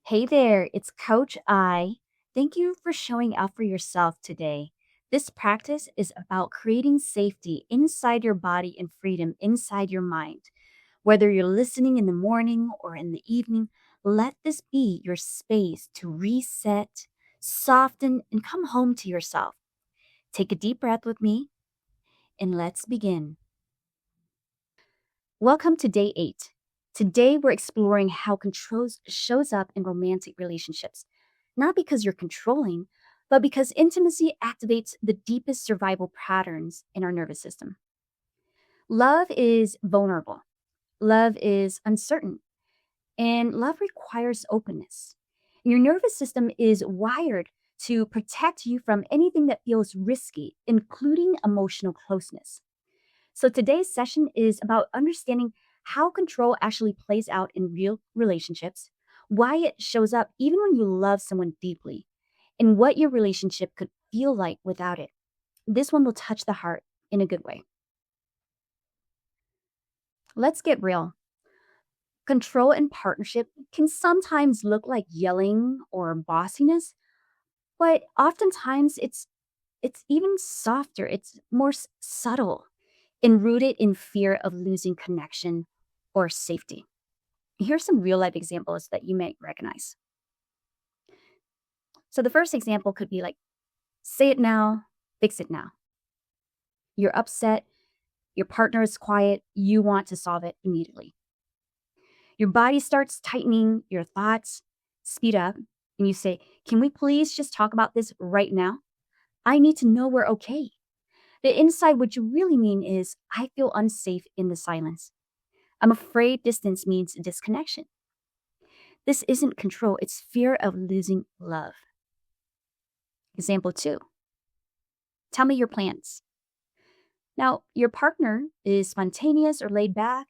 Hey there, it's Coach I. Thank you for showing up for yourself today. This practice is about creating safety inside your body and freedom inside your mind. Whether you're listening in the morning or in the evening, let this be your space to reset, soften, and come home to yourself. Take a deep breath with me and let's begin. Welcome to day 8. Today, we're exploring how control shows up in romantic relationships. Not because you're controlling, but because intimacy activates the deepest survival patterns in our nervous system. Love is vulnerable, love is uncertain, and love requires openness. Your nervous system is wired to protect you from anything that feels risky, including emotional closeness. So today's session is about understanding how control actually plays out in real relationships, why it shows up even when you love someone deeply, and what your relationship could feel like without it. This one will touch the heart in a good way. Let's get real. Control in partnership can sometimes look like yelling or bossiness, but oftentimes it's even softer, it's more subtle and rooted in fear of losing connection or safety. Here's some real life examples that you may recognize. So the first example could be like, say it now, fix it now. You're upset, your partner is quiet, you want to solve it immediately. Your body starts tightening, your thoughts speed up, and you say, can we please just talk about this right now? I need to know we're okay. The inside, what you really mean is, I feel unsafe in the silence. I'm afraid distance means disconnection. This isn't control, it's fear of losing love. Example 2. Tell me your plans. Now, your partner is spontaneous or laid back,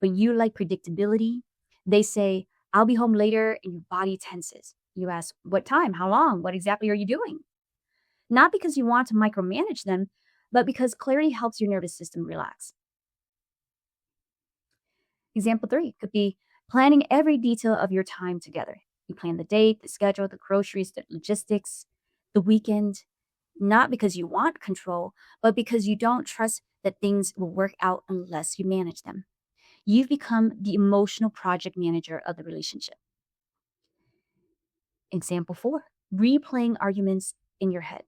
but you like predictability. They say, I'll be home later, and your body tenses. You ask, what time? How long? What exactly are you doing? Not because you want to micromanage them, but because clarity helps your nervous system relax. Example 3 could be planning every detail of your time together. You plan the date, the schedule, the groceries, the logistics, the weekend, not because you want control, but because you don't trust that things will work out unless you manage them. You've become the emotional project manager of the relationship. Example 4, replaying arguments in your head.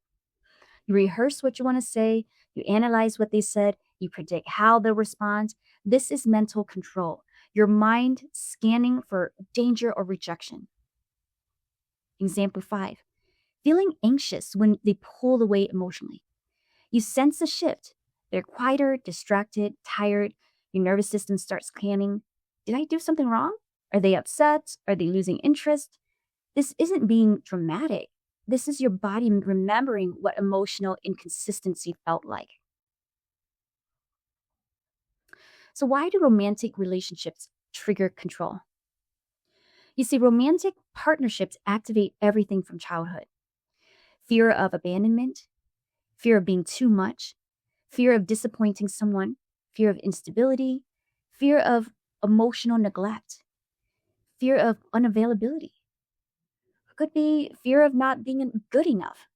You rehearse what you want to say, you analyze what they said, you predict how they'll respond. This is mental control. Your mind scanning for danger or rejection. Example 5, feeling anxious when they pull away emotionally. You sense a shift. They're quieter, distracted, tired. Your nervous system starts scanning. Did I do something wrong? Are they upset? Are they losing interest? This isn't being dramatic. This is your body remembering what emotional inconsistency felt like. So, why do romantic relationships trigger control? You see, romantic partnerships activate everything from childhood: fear of abandonment, fear of being too much, fear of disappointing someone, fear of instability, fear of emotional neglect, fear of unavailability. It could be fear of not being good enough.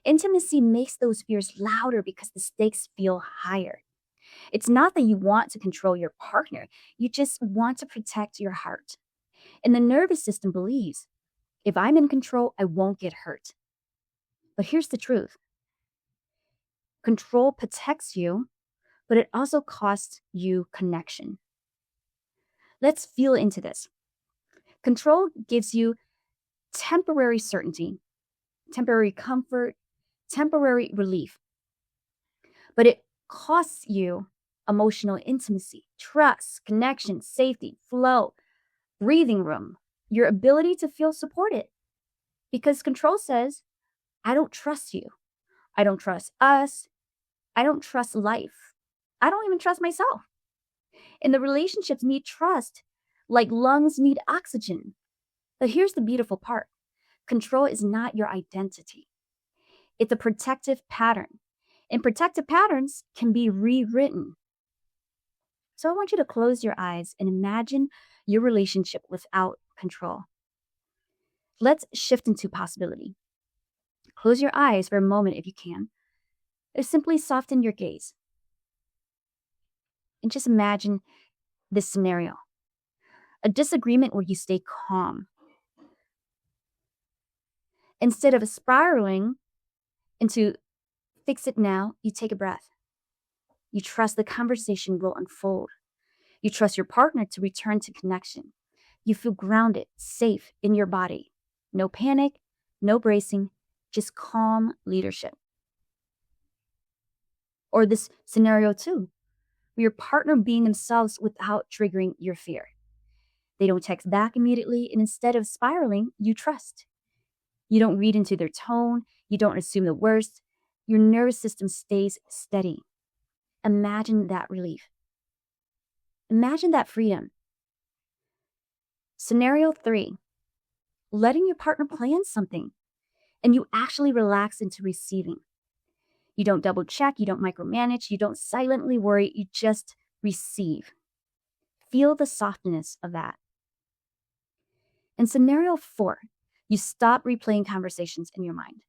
Intimacy makes those fears louder because the stakes feel higher. It's not that you want to control your partner, you just want to protect your heart. And the nervous system believes, if I'm in control, I won't get hurt. But here's the truth: control protects you, but it also costs you connection. Let's feel into this. Control gives you temporary certainty, temporary comfort, temporary relief, but it costs you emotional intimacy, trust, connection, safety, flow, breathing room, your ability to feel supported. Because control says, I don't trust you. I don't trust us. I don't trust life. I don't even trust myself. And the relationships need trust, like lungs need oxygen. But here's the beautiful part: control is not your identity, it's a protective pattern. And protective patterns can be rewritten. So I want you to close your eyes and imagine your relationship without control. Let's shift into possibility. Close your eyes for a moment if you can, or simply soften your gaze. And just imagine this scenario. A disagreement where you stay calm. Instead of spiraling into fix it now, you take a breath. You trust the conversation will unfold. You trust your partner to return to connection. You feel grounded, safe in your body. No panic, no bracing, just calm leadership. Or this scenario too, where your partner being themselves without triggering your fear. They don't text back immediately, and instead of spiraling, you trust. You don't read into their tone. You don't assume the worst. Your nervous system stays steady. Imagine that relief. Imagine that freedom. Scenario 3, letting your partner plan something, and you actually relax into receiving. You don't double check, you don't micromanage, you don't silently worry, you just receive. Feel the softness of that. In scenario 4, you stop replaying conversations in your mind.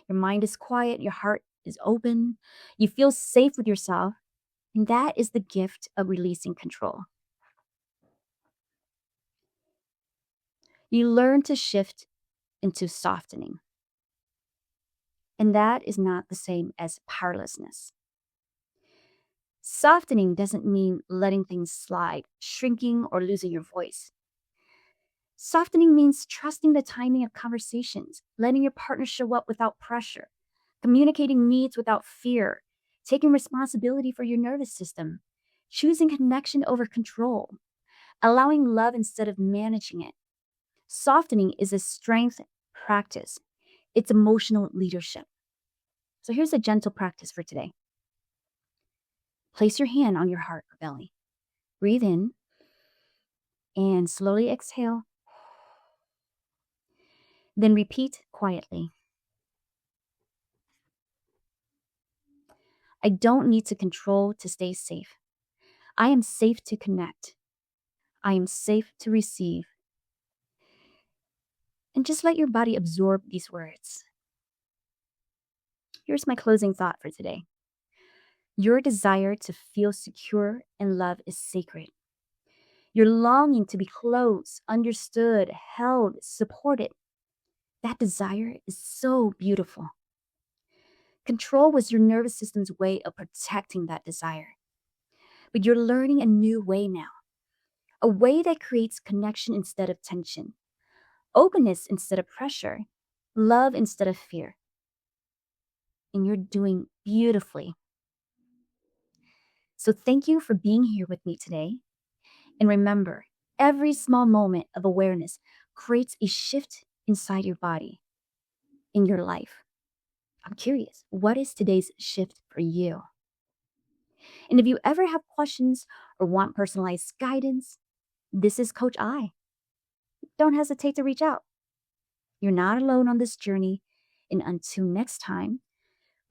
Your mind is quiet, your heart is open, you feel safe with yourself, and that is the gift of releasing control. You learn to shift into softening. And that is not the same as powerlessness. Softening doesn't mean letting things slide, shrinking, or losing your voice. Softening means trusting the timing of conversations, letting your partner show up without pressure, communicating needs without fear, taking responsibility for your nervous system, choosing connection over control, allowing love instead of managing it. Softening is a strength practice. It's emotional leadership. So here's a gentle practice for today. Place your hand on your heart or belly. Breathe in and slowly exhale. Then repeat quietly. I don't need to control to stay safe. I am safe to connect. I am safe to receive. And just let your body absorb these words. Here's my closing thought for today. Your desire to feel secure and love is sacred. Your longing to be close, understood, held, supported. That desire is so beautiful. Control was your nervous system's way of protecting that desire. But you're learning a new way now. A way that creates connection instead of tension. Openness instead of pressure. Love instead of fear. And you're doing beautifully. So thank you for being here with me today. And remember, every small moment of awareness creates a shift inside your body, in your life. I'm curious, what is today's shift for you? And if you ever have questions or want personalized guidance, this is Coach I. Don't hesitate to reach out. You're not alone on this journey. And until next time,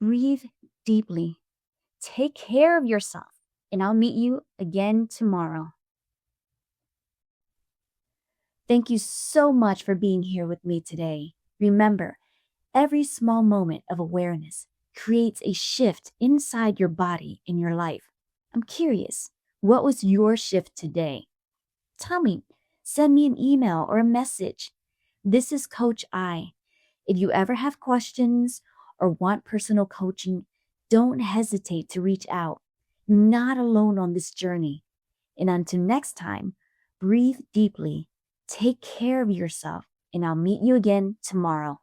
breathe deeply. Take care of yourself. And I'll meet you again tomorrow. Thank you so much for being here with me today. Remember, every small moment of awareness creates a shift inside your body in your life. I'm curious, what was your shift today? Tell me, send me an email or a message. This is Coach I. If you ever have questions or want personal coaching, don't hesitate to reach out. You're not alone on this journey. And until next time, breathe deeply, take care of yourself, and I'll meet you again tomorrow.